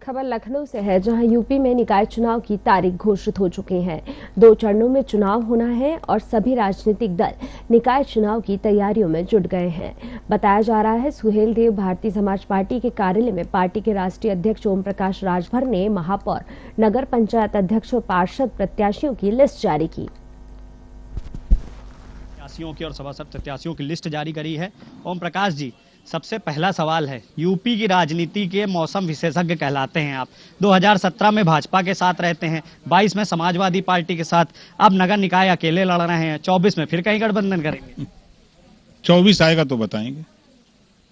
खबर लखनऊ से है, जहां यूपी में निकाय चुनाव की तारीख घोषित हो चुकी है। 2 चरणों में चुनाव होना है और सभी राजनीतिक दल निकाय चुनाव की तैयारियों में जुट गए हैं। बताया जा रहा है, सुहेल देव भारतीय समाज पार्टी के कार्यालय में पार्टी के राष्ट्रीय अध्यक्ष ओम प्रकाश राजभर ने महापौर, नगर पंचायत अध्यक्ष और पार्षद प्रत्याशियों की लिस्ट जारी की। प्रत्याशियों की और सभासद प्रत्याशियों की लिस्ट जारी करी है। ओम प्रकाश जी, सबसे पहला सवाल है, यूपी की राजनीति के मौसम विशेषज्ञ कहलाते हैं आप। 2017 में भाजपा के साथ रहते हैं, 22 में समाजवादी पार्टी के साथ, अब नगर निकाय अकेले लड़ रहे हैं, 24 में फिर कहीं गठबंधन करेंगे? 24 आएगा तो बताएंगे।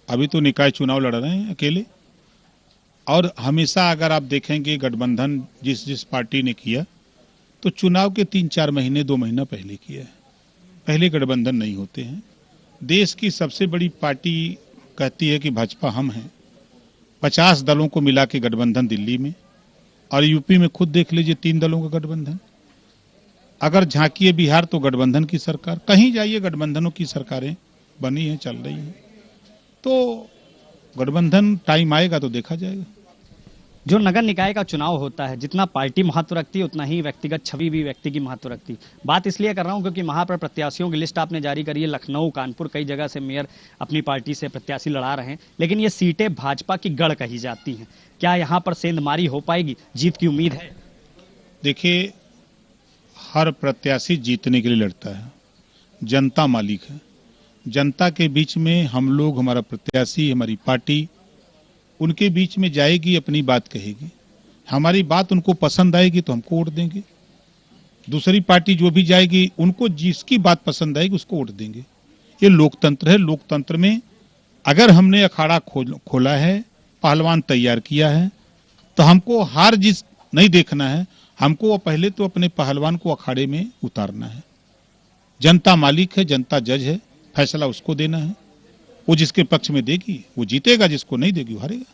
अभी तो निकाय चुनाव लड़ रहे हैं अकेले। और हमेशा अगर आप देखेंगे गठबंधन जिस पार्टी ने किया तो चुनाव के 3-4 महीने 2 महीना पहले किया है। पहले गठबंधन नहीं होते हैं। देश की सबसे बड़ी पार्टी कहती है कि भाजपा हम हैं। 50 दलों को मिला के गठबंधन दिल्ली में, और यूपी में खुद देख लीजिए 3 दलों का गठबंधन। अगर झांकिए बिहार तो गठबंधन की सरकार, कहीं जाइए गठबंधनों की सरकारें बनी हैं, चल रही हैं। तो गठबंधन टाइम आएगा तो देखा जाएगा। जो नगर निकाय का चुनाव होता है, जितना पार्टी महत्व रखती है उतना ही व्यक्तिगत छवि भी व्यक्ति की महत्व रखती है। बात इसलिए कर रहा हूं क्योंकि वहां पर प्रत्याशियों की लिस्ट आपने जारी करी है। लखनऊ, कानपुर, कई जगह से मेयर अपनी पार्टी से प्रत्याशी लड़ा रहे हैं, लेकिन ये सीटें भाजपा की गढ़ कही जाती हैं। क्या यहाँ पर सेंधमारी हो पाएगी? जीत की उम्मीद है? देखिए, हर प्रत्याशी जीतने के लिए लड़ता है। जनता मालिक है। जनता के बीच में हम लोग, हमारा प्रत्याशी, हमारी पार्टी उनके बीच में जाएगी, अपनी बात कहेगी। हमारी बात उनको पसंद आएगी तो हमको वोट देंगे। दूसरी पार्टी जो भी जाएगी, उनको जिसकी बात पसंद आएगी उसको वोट देंगे। ये लोकतंत्र है। लोकतंत्र में अगर हमने अखाड़ा खोला है, पहलवान तैयार किया है, तो हमको हार जीत नहीं देखना है। हमको पहले तो अपने पहलवान को अखाड़े में उतारना है। जनता मालिक है, जनता जज है, फैसला उसको देना है। वो जिसके पक्ष में देगी वो जीतेगा, जिसको नहीं देगी वो हारेगा।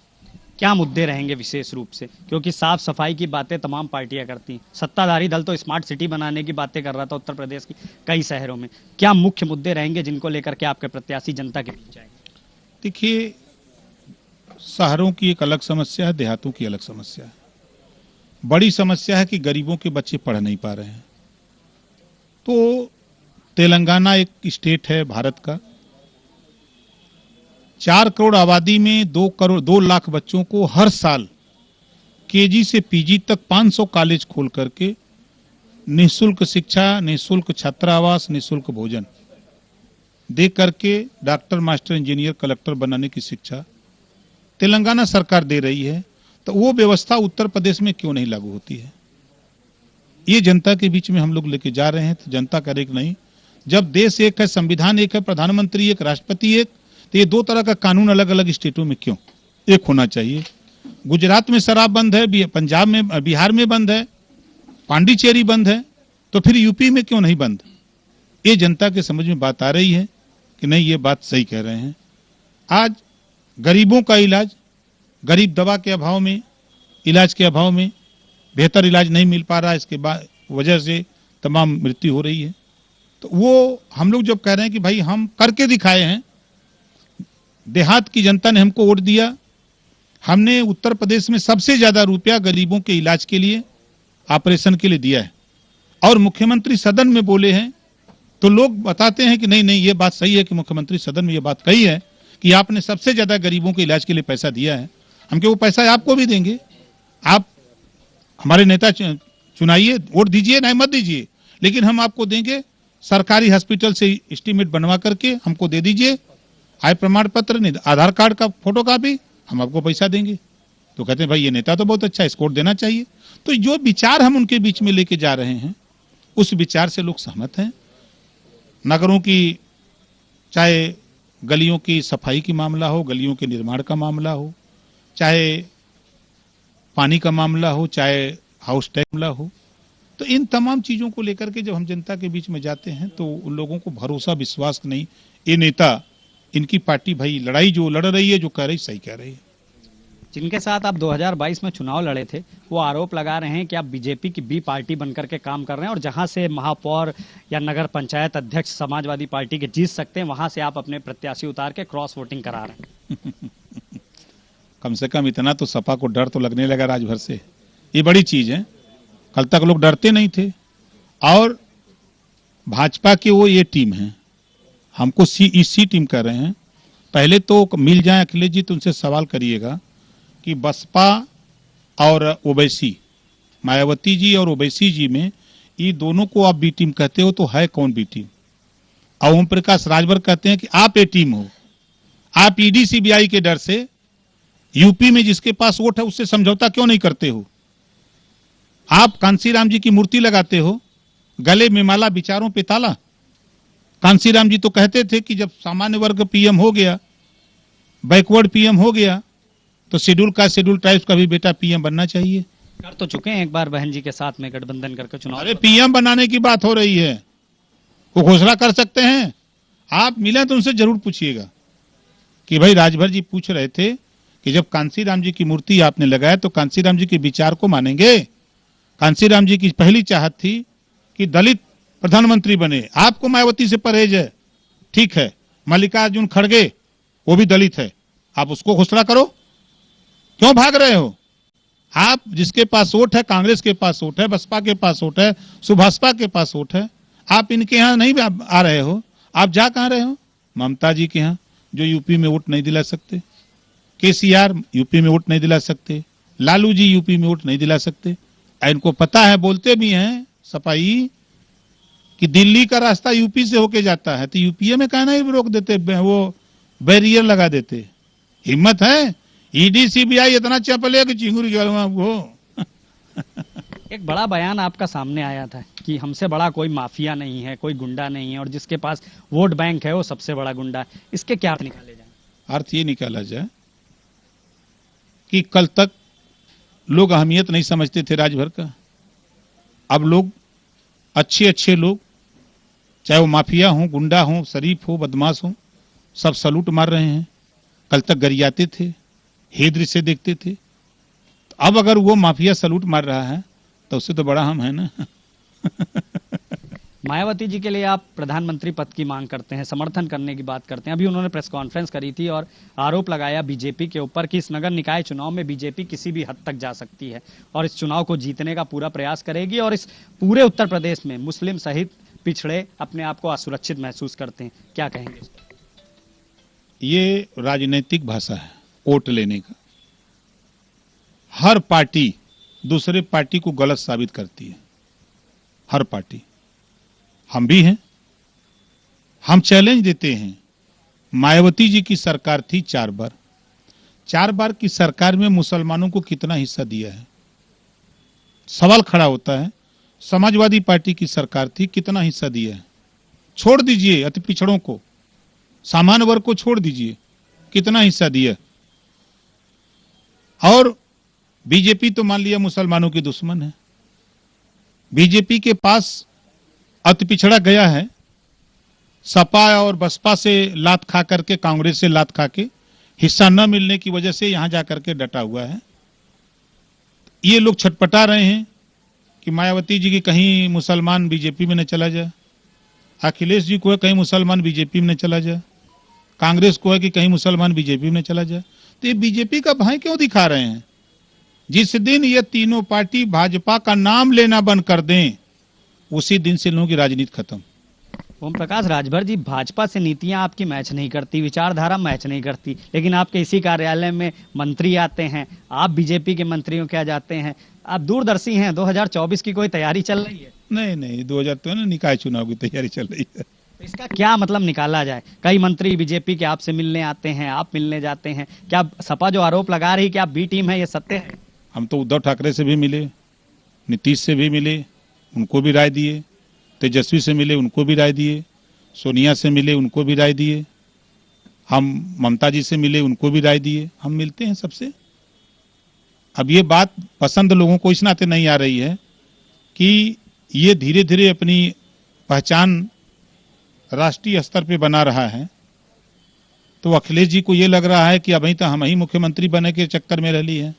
क्या मुद्दे रहेंगे विशेष रूप से? क्योंकि साफ सफाई की बातें तमाम पार्टियां करती हैं। सत्ताधारी दल तो स्मार्ट सिटी बनाने की बातें कर रहा था उत्तर प्रदेश की कई शहरों में। क्या मुख्य मुद्दे रहेंगे जिनको लेकर के आपके प्रत्याशी जनता के बीच जाएंगे? देखिए, शहरों की एक अलग समस्या है, देहातों की अलग समस्या है। बड़ी समस्या है कि गरीबों के बच्चे पढ़ नहीं पा रहे हैं। तो तेलंगाना एक स्टेट है भारत का, 4 करोड़ आबादी में 2 लाख बच्चों को हर साल केजी से पीजी तक 500 कॉलेज खोल करके निःशुल्क शिक्षा, निःशुल्क छात्रावास, निःशुल्क भोजन दे करके डॉक्टर, मास्टर, इंजीनियर, कलेक्टर बनाने की शिक्षा तेलंगाना सरकार दे रही है। तो वो व्यवस्था उत्तर प्रदेश में क्यों नहीं लागू होती है? ये जनता के बीच में हम लोग लेके जा रहे हैं। तो जनता करे कि नहीं, जब देश एक है, संविधान एक है, प्रधानमंत्री एक, राष्ट्रपति एक, तो ये 2 तरह का कानून अलग अलग स्टेटों में क्यों? एक होना चाहिए। गुजरात में शराब बंद है, पंजाब में, बिहार में बंद है, पांडिचेरी बंद है, तो फिर यूपी में क्यों नहीं बंद? ये जनता के समझ में बात आ रही है कि नहीं, ये बात सही कह रहे हैं। आज गरीबों का इलाज, गरीब दवा के अभाव में, इलाज के अभाव में बेहतर इलाज नहीं मिल पा रहा, इसके बाद वजह से तमाम मृत्यु हो रही है। तो वो हम लोग जब कह रहे हैं कि भाई हम करके दिखाए हैं, देहात की जनता ने हमको वोट दिया, हमने उत्तर प्रदेश में सबसे ज्यादा रुपया गरीबों के इलाज के लिए, ऑपरेशन के लिए दिया है। और मुख्यमंत्री सदन में बोले हैं तो लोग बताते हैं कि नहीं नहीं, ये बात सही है कि मुख्यमंत्री सदन में ये बात कही है कि आपने सबसे ज्यादा गरीबों के इलाज के लिए पैसा दिया है। हम क्या वो पैसा आपको भी देंगे? आप हमारे नेता चुनाइए, वोट दीजिए, नहीं मत दीजिए, लेकिन हम आपको देंगे। सरकारी हॉस्पिटल से एस्टीमेट बनवा करके हमको दे दीजिए, आय प्रमाण पत्र, आधार कार्ड का फोटो कॉपी, हम आपको पैसा देंगे। तो कहते हैं भाई ये नेता तो बहुत अच्छा है, इसको वोट देना चाहिए। तो जो विचार हम उनके बीच में लेके जा रहे हैं, उस विचार से लोग सहमत हैं। नगरों की, चाहे गलियों की सफाई की मामला हो, गलियों के निर्माण का मामला हो, चाहे पानी का मामला हो, चाहे हाउस टैक्स मामला हो, तो इन तमाम चीजों को लेकर के जब हम जनता के बीच में जाते हैं तो उन लोगों को भरोसा, विश्वास नहीं, ये नेता, इनकी पार्टी भाई लड़ाई जो लड़ रही है, जो कह रही सही कह रही है। जिनके साथ आप 2022 में चुनाव लड़े थे, वो आरोप लगा रहे हैं कि आप बीजेपी की बी पार्टी बनकर के काम कर रहे हैं और जहां से महापौर या नगर पंचायत अध्यक्ष समाजवादी पार्टी के जीत सकते हैं, वहां से आप अपने प्रत्याशी उतार के क्रॉस वोटिंग करा रहे हैं। कम से कम इतना तो सपा को डर तो लगने लगा राजभर से, ये बड़ी चीज है। कल तक लोग डरते नहीं थे। और भाजपा की वो ये टीम है, हमको सी टीम कर रहे हैं। पहले तो मिल जाए अखिलेश जी तो उनसे सवाल करिएगा कि बसपा और ओवैसी, मायावती जी और ओवैसी जी में ये दोनों को आप बी टीम कहते हो तो है कौन बी टीम? और ओम प्रकाश राजभर कहते हैं कि आप ए टीम हो। आप ईडी सीबीआई के डर से यूपी में जिसके पास वोट है उससे समझौता क्यों नहीं करते हो? आप कांसीराम जी की मूर्ति लगाते हो, गले में माला, विचारों पे ताला। कांसीराम जी तो कहते थे कि जब सामान्य वर्ग पीएम हो गया, बैकवर्ड पीएम हो गया, तो शेड्यूल ट्राइब्स का भी बेटा पीएम बनना चाहिए। कर तो चुके हैं एक बार बहन जी के साथ में गठबंधन करके चुनाव। अरे पीएम बनाने की बात हो रही है, वो घोषणा कर सकते हैं। आप मिले तो उनसे जरूर पूछिएगा कि भाई, राजभर जी पूछ रहे थे कि जब कांसीराम जी की मूर्ति आपने लगाया तो कांसीराम जी के विचार को मानेंगे? कांसीराम जी की पहली चाहत थी कि दलित प्रधानमंत्री बने। आपको मायावती से परहेज है, ठीक है। मल्लिकार्जुन खड़गे वो भी दलित है, आप उसको घोषणा करो। क्यों भाग रहे हो? आप जिसके पास वोट है, कांग्रेस के पास वोट है, बसपा के पास वोट है, सुभाषपा के पास वोट है, आप इनके यहाँ नहीं आ रहे हो। आप जा कहां रहे हो? ममता जी के यहाँ, जो यूपी में वोट नहीं दिला सकते। केसीआर यूपी में वोट नहीं दिला सकते। लालू जी यूपी में वोट नहीं दिला सकते। इनको पता है, बोलते भी हैं सपाई कि दिल्ली का रास्ता यूपी से होके जाता है, तो यूपीए में कहना ही रोक देते, वो बैरियर लगा देते। हिम्मत है? ईडी सीबीआई इतना चपले कि चिंगुर वो। एक बड़ा बयान आपका सामने आया था कि हमसे बड़ा कोई माफिया नहीं है, कोई गुंडा नहीं है, और जिसके पास वोट बैंक है वो सबसे बड़ा गुंडा है। इसके क्या अर्थ निकाले जाए? अर्थ ये निकाला जाए कि कल तक लोग अहमियत नहीं समझते थे राजभर का। अब लोग, अच्छे लोग, चाहे वो माफिया हो, गुंडा हो, शरीफ हो, बदमाश हो, सब सलूट मार रहे हैं। कल तक गरियाते थे, हेद्र से देखते थे। तो अब अगर वो माफिया सलूट मार रहा है तो उससे तो बड़ा हम है ना। मायावती जी के लिए आप प्रधानमंत्री पद की मांग करते हैं, समर्थन करने की बात करते हैं। अभी उन्होंने प्रेस कॉन्फ्रेंस करी थी और आरोप लगाया बीजेपी के ऊपर कि इस नगर निकाय चुनाव में बीजेपी किसी भी हद तक जा सकती है और इस चुनाव को जीतने का पूरा प्रयास करेगी, और इस पूरे उत्तर प्रदेश में मुस्लिम सहित पिछड़े अपने आप को असुरक्षित महसूस करते हैं। क्या कहेंगे? ये राजनीतिक भाषा है वोट लेने का। हर पार्टी दूसरे पार्टी को गलत साबित करती है, हर पार्टी। हम भी हैं। हम चैलेंज देते हैं। मायावती जी की सरकार थी 4 बार। 4 बार की सरकार में मुसलमानों को कितना हिस्सा दिया है? सवाल खड़ा होता है। समाजवादी पार्टी की सरकार थी, कितना हिस्सा दिया है? छोड़ दीजिए अति पिछड़ों को, सामान्य वर्ग को छोड़ दीजिए, कितना हिस्सा दिया? और बीजेपी तो मान लिया मुसलमानों की दुश्मन है। बीजेपी के पास अति पिछड़ा गया है, सपा और बसपा से लात खा करके, कांग्रेस से लात खा के, हिस्सा न मिलने की वजह से यहां जाकर के डटा हुआ है। ये लोग छटपटा रहे हैं कि मायावती जी की कहीं मुसलमान बीजेपी में न चला जाए, अखिलेश जी को है कहीं मुसलमान बीजेपी में न चला जाए, कांग्रेस को है कि कहीं मुसलमान बीजेपी में न चला जाए। तो ये बीजेपी का भय क्यों दिखा रहे हैं? जिस दिन ये तीनों पार्टी भाजपा का नाम लेना बंद कर दें, उसी दिन से लोगों की राजनीति खत्म। ओम प्रकाश राजभर जी, भाजपा से नीतियां आपकी मैच नहीं करती, विचारधारा मैच नहीं करती, लेकिन आपके इसी कार्यालय में मंत्री आते हैं, आप बीजेपी के मंत्रियों क्या जाते हैं, आप दूरदर्शी हैं। 2024 की कोई तैयारी चल रही है? नहीं, 2023 निकाय चुनाव की तैयारी चल रही है। इसका क्या मतलब निकाला जाए? कई मंत्री बीजेपी के आपसे मिलने आते हैं, आप मिलने जाते हैं। क्या सपा जो आरोप लगा रही कि आप बी टीम है, ये सत्य है? हम तो उद्धव ठाकरे से भी मिले, नीतीश से भी मिले, उनको भी राय दिए। तेजस्वी से मिले, उनको भी राय दिए। सोनिया से मिले, उनको भी राय दिए। हम ममता जी से मिले, उनको भी राय दिए। हम मिलते हैं सबसे। अब ये बात पसंद लोगों को इस नाते नहीं आ रही है कि ये धीरे धीरे अपनी पहचान राष्ट्रीय स्तर पे बना रहा है। तो अखिलेश जी को ये लग रहा है कि अभी तो हम ही मुख्यमंत्री बने के चक्कर में रही है,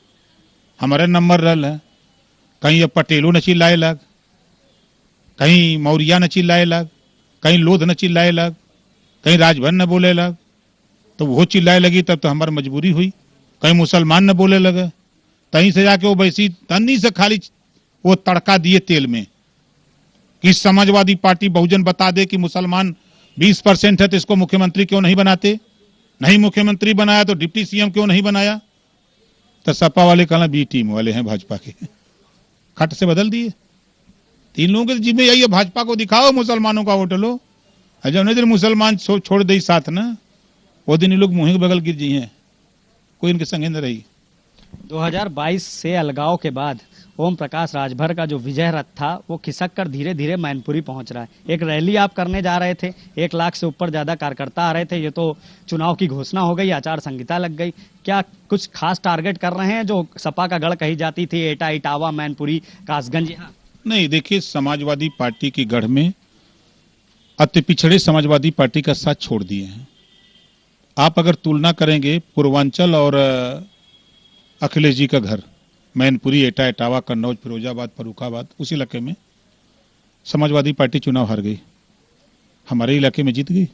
हमारे नंबर रल है। कहीं अब पटेलों न चिल्लाए लग, कहीं मौर्या न चिल्लाए लग, कहीं लोध न चिल्लाए लग, कहीं राजभर न बोले लग। तो वो चिल्लाए लगी तब तो हमारी मजबूरी हुई कहीं मुसलमान न बोले लगे, तहीं से जाके वो वैसी तन्नी से खाली वो तड़का दिए तेल में कि समाजवादी पार्टी बहुजन बता दे कि मुसलमान 20% है तो इसको मुख्यमंत्री क्यों नहीं बनाते, नहीं मुख्यमंत्री बनाया तो डिप्टी सीएम क्यों नहीं बनाया। तो सपा वाले कहना बी टीम वाले हैं भाजपा के, खट से बदल दिए। तीन लोगों के जिम्मे यही है, भाजपा को दिखाओ मुसलमानों का वोट लो, जब नहीं दिन मुसलमान छोड़ दे साथ ना, वो दिन ये लोग मुंह के बगल गिर जी हैं, कोई इनके संगे न रही। 2022 से अलगाव के बाद ओम प्रकाश राजभर का जो विजय रथ था वो खिसक कर धीरे धीरे मैनपुरी पहुंच रहा है। एक रैली आप करने जा रहे थे, 1 लाख से ऊपर ज्यादा कार्यकर्ता आ रहे थे, ये तो चुनाव की घोषणा हो गई, आचार संहिता लग गई। क्या कुछ खास टारगेट कर रहे हैं जो सपा का गढ़ कही जाती थी, एटा, इटावा, मैनपुरी, कासगंज? नहीं, देखिए समाजवादी पार्टी की गढ़ में अति पिछड़े समाजवादी पार्टी का साथ छोड़ दिए हैं। आप अगर तुलना करेंगे पूर्वांचल और अखिलेश जी का घर मैनपुरी, एटा, इटावा, कन्नौज, फिरोजाबाद, फर्रुखाबाद, उस इलाके में समाजवादी पार्टी चुनाव हार गई, हमारे इलाके में जीत गई।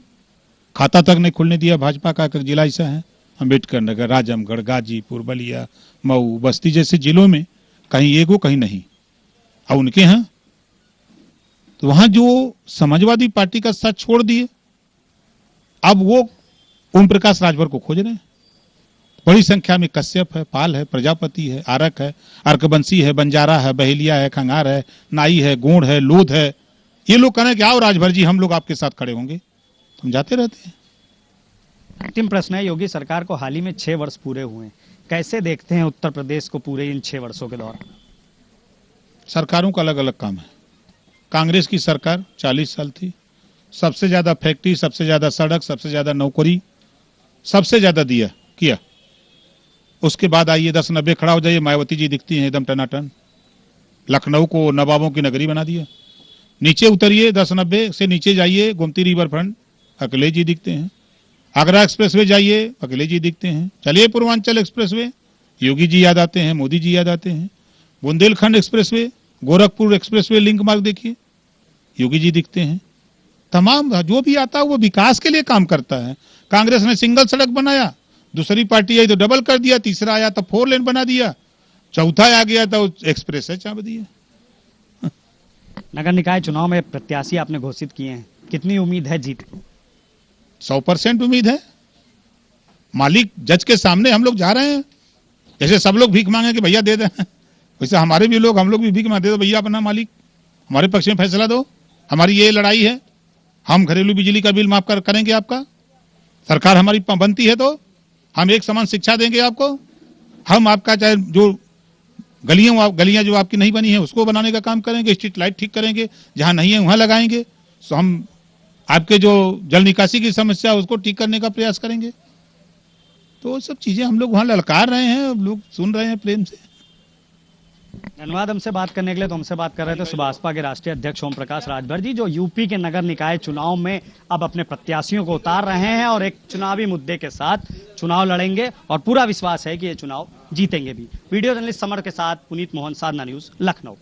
खाता तक नहीं खुलने दिया भाजपा का। जिला ऐसा है, अम्बेडकर नगर, राजमगढ़, गाजीपुर, बलिया, मऊ, बस्ती जैसे जिलों में कहीं एक हो कहीं नहीं। और उनके यहाँ तो वहां जो समाजवादी पार्टी का साथ छोड़ दिए, अब वो ओम प्रकाश राजभर को खोज रहे हैं। बड़ी संख्या में कश्यप है, पाल है, प्रजापति है, आरक है, अर्कबंसी है, बंजारा है, बहेलिया है, खंगार है, नाई है, गोंड है, लोध है। ये लोग कह रहे हैं कि आओ राजभर जी, हम लोग आपके साथ खड़े होंगे। तुम जाते रहते हैं। अंतिम प्रश्न है, योगी सरकार को हाल ही में 6 वर्ष पूरे हुए हैं, कैसे देखते हैं उत्तर प्रदेश को पूरे इन 6 वर्षों के दौरान? सरकारों का अलग अलग काम है। कांग्रेस की सरकार 40 साल थी, सबसे ज्यादा फैक्ट्री, सबसे ज्यादा सड़क, सबसे ज्यादा नौकरी, सबसे ज्यादा दिया किया। उसके बाद आइए 10-90 खड़ा हो जाइए, मायावती जी दिखती हैं एकदम टनाटन। लखनऊ को नवाबों की नगरी बना दिया। नीचे उतरिए 10-90 से नीचे जाइए, गोमती रिवर फ्रंट, अखिलेश जी दिखते हैं। आगरा एक्सप्रेसवे जाइए, अखिलेश जी दिखते हैं। चलिए पूर्वांचल एक्सप्रेसवे, योगी जी याद आते हैं, मोदी जी याद आते हैं। Bundelkhand expressway, Gorakhpur expressway link मार्ग देखिए, योगी जी दिखते हैं। तमाम जो भी आता है वो विकास के लिए काम करता है। कांग्रेस ने सिंगल सड़क बनाया, दूसरी पार्टी आई तो डबल कर दिया, तीसरा आया तो 4 लेन बना दिया, चौथा आ गया तो एक्सप्रेस है चाप दिया। नगर निकाय चुनाव में प्रत्याशी आपने घोषित किए हैं, कितनी उम्मीद है जीत की? 100% उम्मीद है। मालिक जज के सामने हम लोग जा रहे हैं। जैसे सब लोग भीख मांगे कि भैया दे दें, वैसे हमारे भी लोग, हम लोग भी भीख मांगते, दो भैया अपना मालिक, हमारे पक्ष में फैसला दो, हमारी ये लड़ाई है, हम घरेलू बिजली का बिल माफ करेंगे आपका, सरकार हमारी बनती है तो हम एक समान शिक्षा देंगे आपको, हम आपका चाहे जो गलियां जो आपकी नहीं बनी है उसको बनाने का काम करेंगे, स्ट्रीट लाइट ठीक करेंगे, जहां नहीं है वहां लगाएंगे। तो हम आपके जो जल निकासी की समस्या उसको ठीक करने का प्रयास करेंगे। तो सब चीजें हम लोग वहां ललकार रहे हैं, लोग सुन रहे हैं प्रेम से। धन्यवाद हमसे बात करने के लिए। तो हमसे बात कर रहे थे सुभाषपा के राष्ट्रीय अध्यक्ष ओम प्रकाश राजभर जी, जो यूपी के नगर निकाय चुनाव में अब अपने प्रत्याशियों को उतार रहे हैं और एक चुनावी मुद्दे के साथ चुनाव लड़ेंगे और पूरा विश्वास है कि ये चुनाव जीतेंगे भी। वीडियो जर्नलिस्ट समर के साथ पुनीत मोहन, साधना न्यूज, लखनऊ।